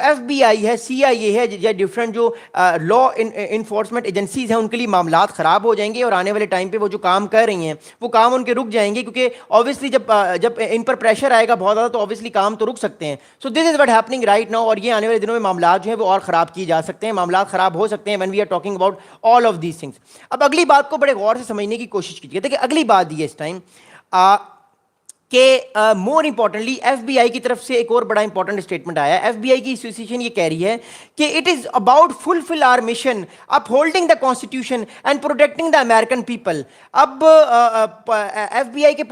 F B آئی ہے, سی آئی اے ہے, یا ڈفرینٹ جو لا انفورسمنٹ ایجنسیز ہیں, ان کے لیے معاملات خراب ہو جائیں گے, اور آنے والے ٹائم پہ وہ جو کام کر رہی ہیں وہ کام ان کے رک جائیں گے, کیونکہ آبویسلی جب ان پر پریشر آئے گا بہت زیادہ تو آبویسلی کام تو رک سکتے ہیں. So this is what happening right now, اور یہ آنے والے دنوں میں معاملات جو ہیں وہ اور خراب کیے جا سکتے ہیں, معاملات خراب ہو سکتے ہیں when we are talking about all of these things. اب اگلی بات کو بڑے غور سے سمجھنے کی کوشش کیجیے. دیکھیں اگلی بات یہ اس ٹائم کہ مور امپورٹنٹلی ایف بی آئی کی طرف سے ایک اور بڑا امپورٹنٹ اسٹیٹمنٹ آیا ہے. ایف بی آئی کی ایسوسیشن یہ کہہ رہی ہے کہ it is about fulfil our mission upholding the constitution and protecting the American people. اب ایف بی آئی کے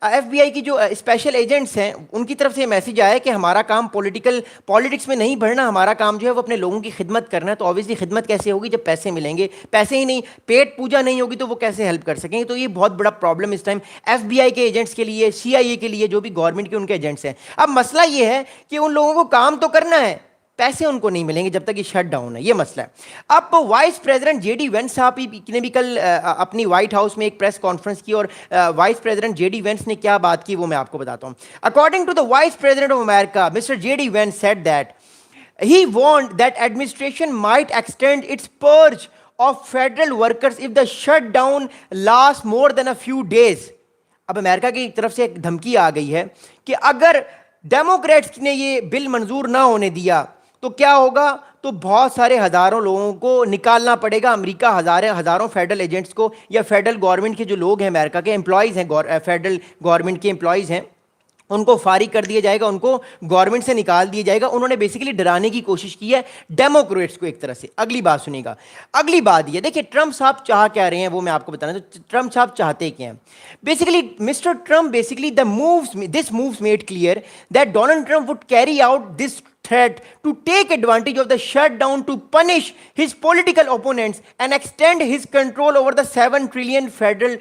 ایف بی آئی کی جو اسپیشل ایجنٹس ہیں ان کی طرف سے یہ میسج آیا ہے کہ ہمارا کام پالیٹکس میں نہیں بڑھنا, ہمارا کام جو ہے وہ اپنے لوگوں کی خدمت کرنا ہے. تو آبویسلی خدمت کیسے ہوگی جب پیسے ملیں گے, پیسے ہی نہیں, پیٹ پوجا نہیں ہوگی تو وہ کیسے ہیلپ کر سکیں گے. تو یہ بہت بڑا problem us time F B I کے ایجنٹس کے لیے, سی آئی اے کے لیے, جو بھی گورنمنٹ کے ان کے ایجنٹس ہیں. اب مسئلہ یہ ہے کہ ان لوگوں کو کام تو کرنا ہے, پیسے ان کو نہیں ملیں گے جب تک یہ شٹ ڈاؤن ہے, یہ مسئلہ ہے. اب vice president J D Vance صاحب نے بھی کل اپنی وائٹ ہاؤس میں ایک پریس کانفرنس کی, اور vice president J D Vance نے کیا بات کی وہ میں آپ کو بتاتا ہوں. According to the vice president of America mister J D Vance said that he warned that administration might extend its purge of federal workers if the shutdown lasts more than a few days. اب امریکہ کی طرف سے ایک دھمکی آ گئی ہے کہ اگر ڈیموکریٹس نے یہ بل منظور نہ ہونے دیا تو کیا ہوگا, تو بہت سارے ہزاروں لوگوں کو نکالنا پڑے گا. امریکہ ہزاروں فیڈرل ایجنٹس کو, یا فیڈرل گورنمنٹ کے جو لوگ ہیں, امریکہ کے امپلائیز ہیں, فیڈرل گورنمنٹ کے امپلائیز ہیں, ان کو فارغ کر دیا جائے گا, ان کو گورنمنٹ سے نکال دیا جائے گا. انہوں نے بیسیکلی ڈرانے کی کوشش کی ہے ڈیموکریٹس کو ایک طرح سے. اگلی بات سنیے گا. اگلی بات یہ دیکھیں ٹرمپ صاحب چاہ کیا رہے ہیں وہ میں آپ کو بتانا. تو ٹرمپ صاحب چاہتے کیا ہیں basically, mister Trump basically this moves made clear that Donald Trump would carry out this threat to take advantage of the shutdown to punish his political opponents and extend his control over the $7 trillion federal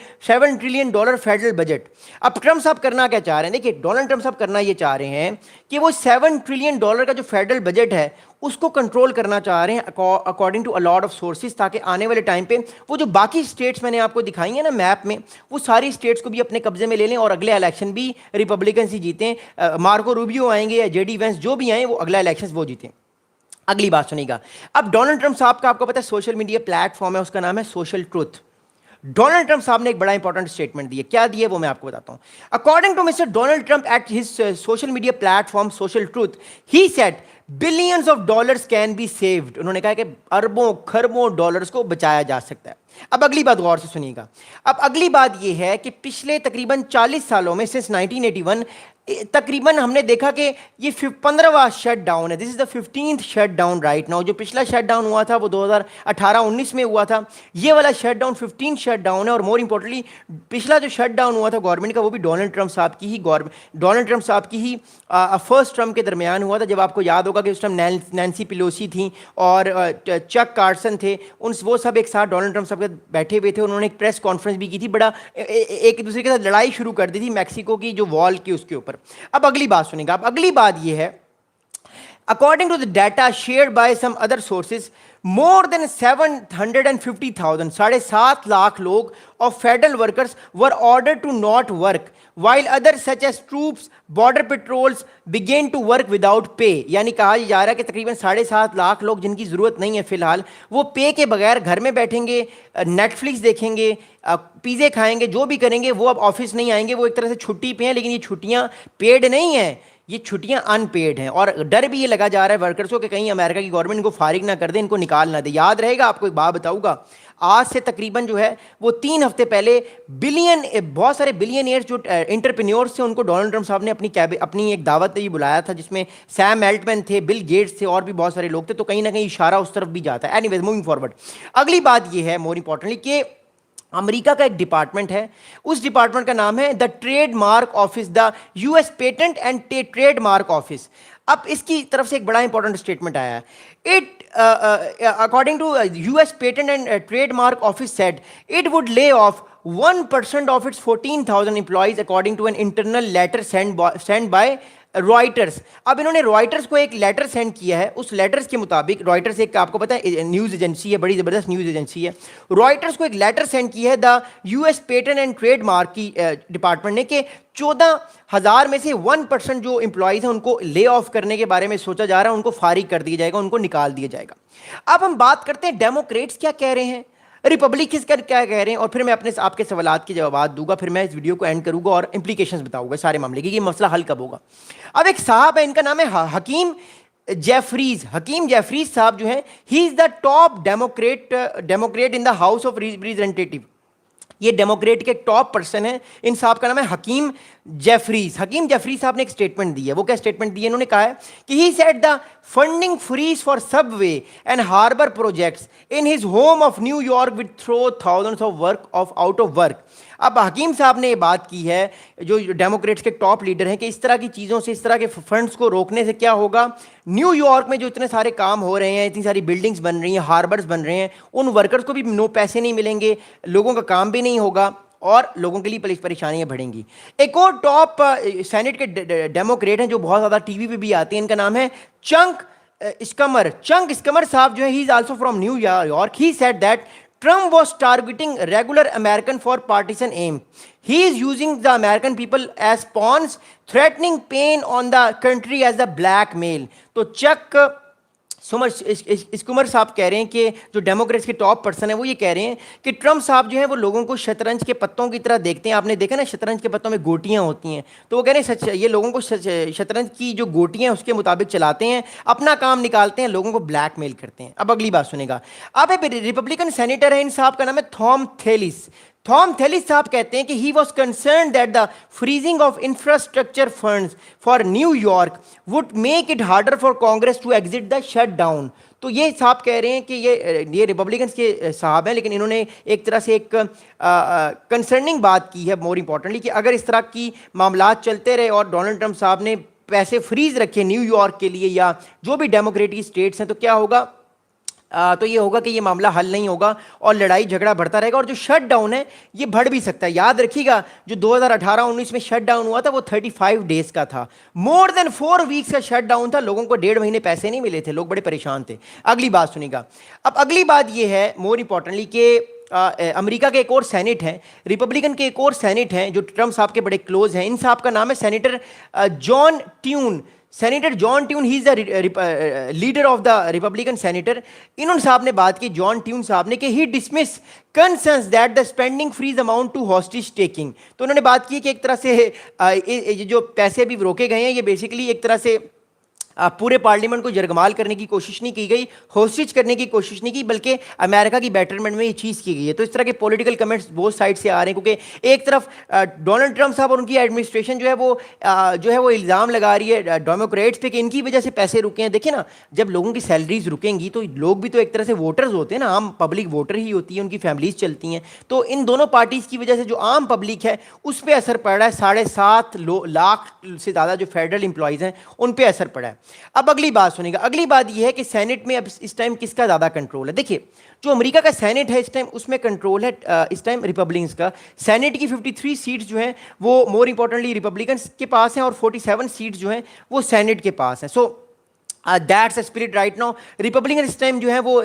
budget. اب Trump صاحب کرنا کیا چاہ رہے ہیں, دیکھیے Donald Trump صاحب کرنا یہ چاہ رہے ہیں کہ وہ $7 trillion کا جو فیڈرل بجٹ ہے اس کو کنٹرول کرنا چاہ رہے ہیں according to a lot of sources, تاکہ آنے والے ٹائم پہ وہ جو باقی اسٹیٹس میں نے آپ کو دکھائی ہیں نا میپ میں, وہ ساری اسٹیٹس کو بھی اپنے قبضے میں لے لیں, اور اگلے الیکشن بھی ریپبلکنس ہی جیتیں. مارکو روبیو آئیں گے یا جے ڈی وینس, جو بھی آئیں وہ اگلا الیکشن وہ جیتیں. اگلی بات سنیے گا. اب ڈونلڈ ٹرمپ صاحب کا آپ کو پتا ہے سوشل میڈیا پلیٹ فارم ہے, اس کا نام ہے سوشل ٹروتھ. ڈونلڈ ٹرمپ صاحب نے ایک بڑا انپورٹنٹ اسٹیٹمنٹ دیا. کیا دیا وہ میں آپ کو بتاتا ہوں. According to mister Donald Trump at his social media platform social truth, he said billions of dollars can be saved. انہوں نے کہا کہ اربوں خربوں ڈالرز کو بچایا جا سکتا ہے. اب اگلی بات غور سے سنیے گا. اب اگلی بات یہ ہے کہ پچھلے تقریباً 40 سالوں میں سنس 1981 تقریباً ہم نے دیکھا کہ یہ 15واں شٹ ڈاؤن ہے. دس از دا 15th shut down right now. جو پچھلا شٹ ڈاؤن ہوا تھا وہ 2018-19 میں ہوا تھا. یہ والا شٹ ڈاؤن 15 شٹ ڈاؤن ہے. اور مور امپورٹنٹلی پچھلا جو شٹ ڈاؤن ہوا تھا گورنمنٹ کا وہ بھی ڈونلڈ ٹرمپ صاحب کی ہی فرسٹ ٹرم کے درمیان ہوا تھا. جب آپ کو یاد ہوگا کہ اس ٹائم نینسی پیلوسی تھیں اور چک کارسن تھے, وہ سب ایک ساتھ ڈونلڈ ٹرمپ صاحب کے بیٹھے ہوئے تھے. انہوں نے ایک پریس کانفرنس بھی کی تھی, بڑا ایک دوسرے کے ساتھ لڑائی شروع کر دی تھی میکسیکو کی جو وال کی اس کے اوپر. اب اگلی بات سنیں گا. اب اگلی بات یہ ہے, according to the data shared by some other sources, more than 750,000 7.5 lakh log of federal workers were ordered to not work, while others such as troops, border patrols began to work without pay. یعنی کہا جا رہا ہے کہ تقریباً 7.5 لاکھ لوگ جن کی ضرورت نہیں ہے فی الحال, وہ پے کے بغیر گھر میں بیٹھیں گے, نیٹ فلکس دیکھیں گے, پیزے کھائیں گے, جو بھی کریں گے. وہ اب آفس نہیں آئیں گے, وہ ایک طرح سے چھٹی پہ ہیں, لیکن یہ چھٹیاں پیڈ نہیں ہیں, یہ چھٹیاں ان پیڈ ہیں. اور ڈر بھی یہ لگا جا رہا ہے ورکرز کو کہ کہیں امریکہ کی گورنمنٹ ان کو فارغ نہ کر دے, ان کو نکال نہ دے. یاد رہے گا آپ کو ایک بات بتاؤں گا, آج سے تقریباً جو ہے وہ 3 ہفتے پہلے بہت سارے بلینئرز جو انٹرپرینیورز تھے ان کو ڈونلڈ ٹرمپ صاحب نے اپنی ایک دعوت پہ بلایا تھا, جس میں سیم ایلٹمن تھے, بل گیٹس تھے, اور بھی بہت سارے لوگ تھے. تو کہیں نہ کہیں اشارہ اس طرف بھی جاتا ہے. اینی ویز موونگ فارورڈ, اگلی بات یہ ہے مور امپورٹنٹلی کہ امریکہ کا ایک ڈپارٹمنٹ ہے, اس ڈپارٹمنٹ کا نام ہے the trademark office, the U S patent and trademark office. اب اس کی طرف سے ایک بڑا امپورٹنٹ اسٹیٹمنٹ آیا ہے. According to US Patent and Trademark Office said it would lay off 1% of its 14,000 employees according to an internal letter sent by writers. اب انہوں نے رائٹرس کو ایک لیٹر سینڈ کیا ہے. اس لیٹرس کے مطابق رائٹرس ایک آپ کو پتہ ہے نیوز ایجنسی ہے, بڑی زبردست نیوز ایجنسی ہے. رائٹرس کو ایک لیٹر سینڈ کیا ہے the U S patent and trademark کی ڈپارٹمنٹ نے کہ 14,000 میں سے 1% جو امپلائیز ہیں ان کو لے آف کرنے کے بارے میں سوچا جا رہا ہے, ان کو فارغ کر دیا جائے گا, ان کو نکال دیا جائے گا. اب ہم بات کرتے ہیں ڈیموکریٹس کیا کہہ رہے ہیں, ریپبلکنز کیا کہہ رہے ہیں, اور پھر میں اپنے آپ کے سوالات کے جوابات دوں گا. پھر میں اس ویڈیو کو اینڈ کروں گا اور امپلیکیشنز بتاؤں گا سارے معاملے کی, یہ مسئلہ حل کب ہوگا. اب ایک صاحب ہے, ان کا نام ہے حکیم جیفریز. حکیم جیفریز صاحب جو ہیں, he is the top Democrat in the House of Representative. یہ ڈیموکریٹ کے ٹاپ پرسن ہیں. ان صاحب کا نام ہے حکیم جیفریز. حکیم جیفریز صاحب نے ایک اسٹیٹمنٹ دی ہے. وہ کیا اسٹیٹمنٹ دی ہے؟ انہوں نے کہا ہے کہ he set the funding freeze for subway and harbour projects in his home of New York with through thousands of work of out of work. اب حکیم صاحب نے یہ بات کی ہے, جو ڈیموکریٹس کے ٹاپ لیڈر ہیں, کہ اس طرح کی چیزوں سے, اس طرح کے فنڈز کو روکنے سے کیا ہوگا, نیو یارک میں جو اتنے سارے کام ہو رہے ہیں, اتنی ساری بلڈنگز بن رہی ہیں, ہاربرز بن رہے ہیں, ان ورکرز کو بھی پیسے نہیں ملیں گے, لوگوں کا کام بھی نہیں ہوگا, اور لوگوں کے لیے پریشانیاں بڑھیں گی. ایک اور ٹاپ سینٹ کے ڈیموکریٹ ہیں جو بہت زیادہ ٹی وی پہ بھی آتے ہیں, ان کا نام ہے چنک اسکمر. چنک اسکمر صاحب جو ہے, he is also from New York. He said that Trump was targeting regular American for partisan aim. He is using the American people as pawns, threatening pain on the country as a blackmail. تو چک scammer صاحب کہہ رہے ہیں کہ جو democrats کے top person ہیں, وہ یہ کہہ رہے ہیں کہ ٹرمپ صاحب جو ہیں وہ لوگوں کو شطرنج کے پتوں کی طرح دیکھتے ہیں. آپ نے دیکھا نا شطرنج کے پتوں میں گوٹیاں ہوتی ہیں, تو وہ کہہ رہے ہیں یہ لوگوں کو شطرنج کی جو گوٹیاں ہیں اس کے مطابق چلاتے ہیں, اپنا کام نکالتے ہیں, لوگوں کو بلیک میل کرتے ہیں. اب اگلی بات سنیں گا. اب ایک ریپبلکن سینیٹر ہے, ان صاحب کا نام ہے تھام تھیلس. تھام تھیلس صاحب کہتے ہیں کہ he was concerned that the freezing of infrastructure funds for New York would make it harder for Congress to exit the shutdown. تو یہ صاحب کہہ رہے ہیں کہ یہ ریپبلکنس کے صاحب ہیں, لیکن انہوں نے ایک طرح سے ایک کنسرننگ بات کی ہے, مور امپورٹنٹلی, کہ اگر اس طرح کی معاملات چلتے رہے اور ڈونلڈ ٹرمپ صاحب نے پیسے فریز رکھے نیو یارک کے لیے یا جو بھی ڈیموکریٹک اسٹیٹس ہیں, تو کیا ہوگا, تو یہ ہوگا کہ یہ معاملہ حل نہیں ہوگا اور لڑائی جھگڑا بڑھتا رہے گا, اور جو شٹ ڈاؤن ہے یہ بڑھ بھی سکتا ہے. یاد رکھیے گا جو 2018-19 میں شٹ ڈاؤن ہوا تھا وہ 35 ڈیز کا تھا, مور دین 4 ویکس کا شٹ ڈاؤن تھا. لوگوں کو 1.5 مہینے پیسے نہیں ملے تھے, لوگ بڑے پریشان تھے. اگلی بات سنیے گا. اب اگلی بات یہ ہے مور امپورٹنٹلی کہ امریکہ کے ایک اور سینٹ ہیں, ریپبلکن کے ایک اور سینٹ ہیں جو ٹرمپ صاحب کے بڑے کلوز ہیں. ان صاحب کا نام ہے senator John Thune. Senator John Thune, he is the leader of the Republican senator. انہوں صاحب نے بات کی, جان ٹیون صاحب نے, کہ he dismiss concerns that the spending freeze amount to hostage taking. تو انہوں نے بات کی کہ ایک طرح سے جو پیسے بھی روکے گئے ہیں, یہ بیسیکلی ایک طرح سے پورے پارلیمنٹ کو جرگمال کرنے کی کوشش نہیں کی گئی, ہوسٹیج کرنے کی کوشش نہیں کی, بلکہ امریکہ کی بیٹرمنٹ میں یہ چیز کی گئی ہے. تو اس طرح کے پولیٹیکل کمنٹس بہت سائڈ سے آ رہے ہیں, کیونکہ ایک طرف ڈونلڈ ٹرمپ صاحب اور ان کی ایڈمنسٹریشن جو ہے وہ الزام لگا رہی ہے ڈیموکریٹس پہ کہ ان کی وجہ سے پیسے رکے ہیں. دیکھیں نا, جب لوگوں کی سیلریز رکیں گی تو لوگ بھی تو ایک طرح سے ووٹرز ہوتے ہیں نا, عام پبلک ووٹر ہی ہوتی ہے, ان کی فیملیز چلتی ہیں. تو ان دونوں پارٹیز کی وجہ سے جو عام پبلک ہے اس پہ اثر پڑ رہا ہے. 7.5 لاکھ سے زیادہ جو فیڈرل امپلائیز ہیں ان پہ اثر پڑا ہے. اب اگلی بات سنیں گا. اگلی بات یہ ہے کہ سینٹ میں اب اس ٹائم کس کا زیادہ کنٹرول ہے. دیکھیے جو امریکہ کا سینٹ ہے اس ٹائم, اس میں کنٹرول ہے اس ٹائم ریپبلکنس کا. سینٹ کی 53 سیٹس جو ہیں وہ مور امپورٹنٹلی ریپبلکنس کے پاس ہیں, اور 47 سیٹس جو ہیں وہ سینٹ کے پاس ہیں. So that's a spirit right now. Republican اس ٹائم جو ہے وہ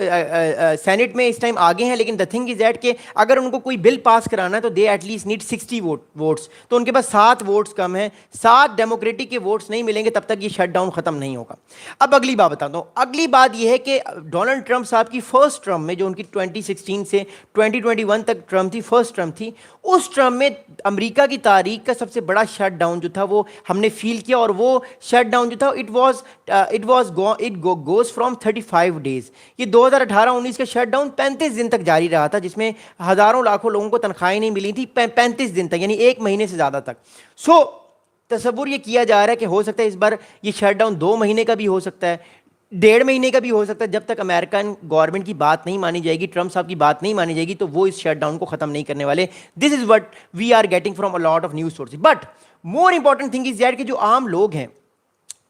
سینٹ میں اس ٹائم آگے ہیں, لیکن دا تھنگ از دیٹ کہ اگر ان کو کوئی بل پاس کرانا ہے تو دے ایٹ لیسٹ نیڈ 60 ووٹس. تو ان کے پاس 7 ووٹس کم ہیں, 7 ڈیموکریٹک کے ووٹس نہیں ملیں گے تب تک یہ شٹ ڈاؤن ختم نہیں ہوگا. اب اگلی بات بتاتا ہوں. اگلی بات یہ ہے کہ ڈونلڈ ٹرمپ صاحب کی فرسٹ ٹرم میں, جو ان کی 2016 سے 2021 تک ٹرم تھی, فرسٹ ٹرم تھی, اس ٹرم میں امریکہ کی تاریخ کا سب سے بڑا شٹ ڈاؤن جو تھا وہ ہم نے فیل کیا. اور وہ شٹ ڈاؤن جو تھا it goes from 35 days. یہ 2018-19 کا شٹ ڈاؤن 35 دن تک جاری رہا تھا, جس میں ہزاروں لاکھوں لوگوں کو تنخواہیں نہیں ملی تھی 35 دن تک, یعنی 1 مہینے سے زیادہ تک. سو تصور یہ کیا جا رہا ہے کہ ہو سکتا ہے اس بار یہ شٹ ڈاؤن 2 مہینے کا بھی ہو سکتا ہے, 1.5 مہینے کا بھی ہو سکتا ہے. جب تک امریکن گورنمنٹ کی بات نہیں مانی جائے گی, ٹرمپ صاحب کی بات نہیں مانی جائے گی, تو وہ اس شٹ ڈاؤن کو ختم نہیں کرنے والے. This is what we are getting from a lot of news sources. But more important thing is that کہ جو عام لوگ ہیں,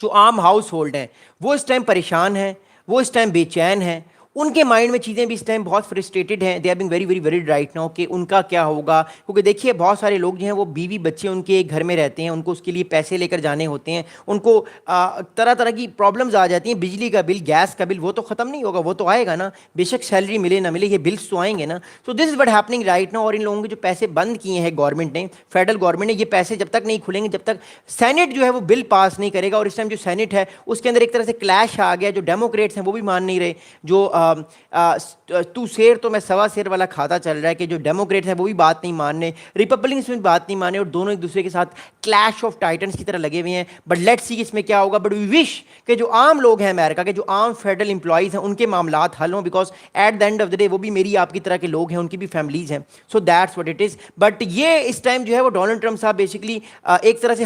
جو عام ہاؤس ہولڈ ہیں, وہ اس ٹائم پریشان ہیں, وہ اس ٹائم بے چین ہیں. ان کے مائنڈ میں چیزیں بھی اس ٹائم بہت فرسٹریٹڈ ہیں. They are being very very very right now کہ ان کا کیا ہوگا, کیونکہ دیکھیے بہت سارے لوگ جو ہیں وہ بیوی بچے ان کے گھر میں رہتے ہیں, ان کو اس کے لیے پیسے لے کر جانے ہوتے ہیں, ان کو طرح طرح کی پرابلمز آ جاتی ہیں. بجلی کا بل, گیس کا بل, وہ تو ختم نہیں ہوگا, وہ تو آئے گا نا, بے شک سیلری ملے نہ ملے, یہ بلس تو آئیں گے نا. So this is what happening right now. اور ان لوگوں کے جو پیسے بند کیے ہیں گورنمنٹ نے, فیڈرل گورنمنٹ نے, یہ پیسے جب تک نہیں کھلیں گے, جب تک سینٹ جو ہے وہ بل پاس نہیں کرے گا. اور اس ٹائم جو سینٹ ہے اس کے اندر ایک طرح سے کلیش آ گیا. جو ڈیموکریٹس ہیں وہ بھی مان نہیں رہے, جو تو شیر تو میں سوا شیر والا کھاتا چل رہا ہے, کہ جو ڈیموکریٹس ہیں وہ بھی بات نہیں مان رہے, ریپبلکنس میں بات نہیں مان رہے, اور دونوں ایک دوسرے کے ساتھ کلیش آف ٹائٹنس کی طرح لگے ہوئے ہیں. بٹ لیٹ سی اس میں کیا ہوگا. بٹ وی وش کہ جو عام لوگ ہیں امریکہ کے, جو عام فیڈرل امپلائیز ہیں, ان کے معاملات حل ہوں, because at the end of the day وہ بھی میری آپ کی طرح کے لوگ ہیں, ان کی بھی فیملیز ہیں. So that's what it is. But یہ اس ٹائم جو ہے وہ ڈونلڈ ٹرمپ صاحب بیسکلی ایک طرح سے